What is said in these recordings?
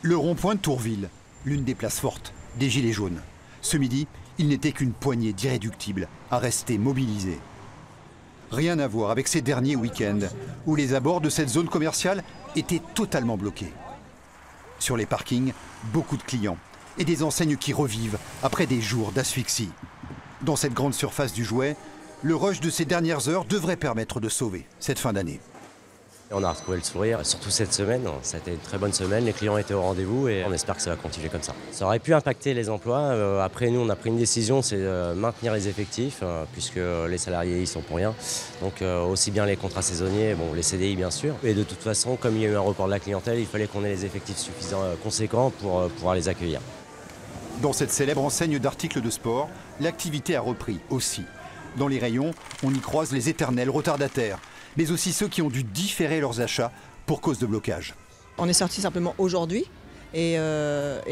Le rond-point de Tourville, l'une des places fortes des Gilets jaunes. Ce midi, il n'était qu'une poignée d'irréductibles à rester mobilisés. Rien à voir avec ces derniers week-ends où les abords de cette zone commerciale étaient totalement bloqués. Sur les parkings, beaucoup de clients et des enseignes qui revivent après des jours d'asphyxie. Dans cette grande surface du jouet, le rush de ces dernières heures devrait permettre de sauver cette fin d'année. On a retrouvé le sourire, surtout cette semaine. Ça a été une très bonne semaine, les clients étaient au rendez-vous et on espère que ça va continuer comme ça. Ça aurait pu impacter les emplois. Après, nous, on a pris une décision, c'est de maintenir les effectifs, puisque les salariés, ils sont pour rien. Donc aussi bien les contrats saisonniers, bon, les CDI bien sûr. Et de toute façon, comme il y a eu un report de la clientèle, il fallait qu'on ait les effectifs suffisants, conséquents pour pouvoir les accueillir. Dans cette célèbre enseigne d'articles de sport, l'activité a repris aussi. Dans les rayons, on y croise les éternels retardataires, mais aussi ceux qui ont dû différer leurs achats pour cause de blocage. On est sorti simplement aujourd'hui et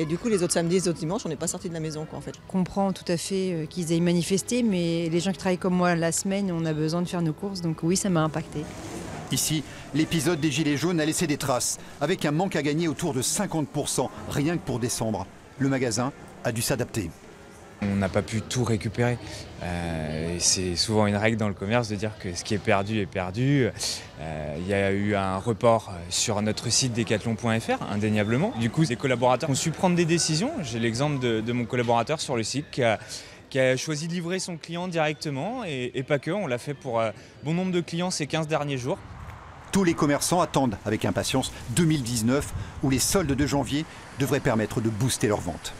du coup les autres samedis, les autres dimanches, on n'est pas sorti de la maison quoi, en fait. Je comprends tout à fait qu'ils aient manifesté, mais les gens qui travaillent comme moi la semaine, on a besoin de faire nos courses, donc oui, ça m'a impacté. Ici, l'épisode des Gilets jaunes a laissé des traces, avec un manque à gagner autour de 50%, rien que pour décembre. Le magasin a dû s'adapter. On n'a pas pu tout récupérer. Et c'est souvent une règle dans le commerce de dire que ce qui est perdu est perdu. Il y a eu un report sur notre site decathlon.fr, indéniablement. Du coup, les collaborateurs ont su prendre des décisions. J'ai l'exemple de mon collaborateur sur le site qui a choisi de livrer son client directement et pas que. On l'a fait pour bon nombre de clients ces 15 derniers jours. Tous les commerçants attendent avec impatience 2019 où les soldes de janvier devraient permettre de booster leurs ventes.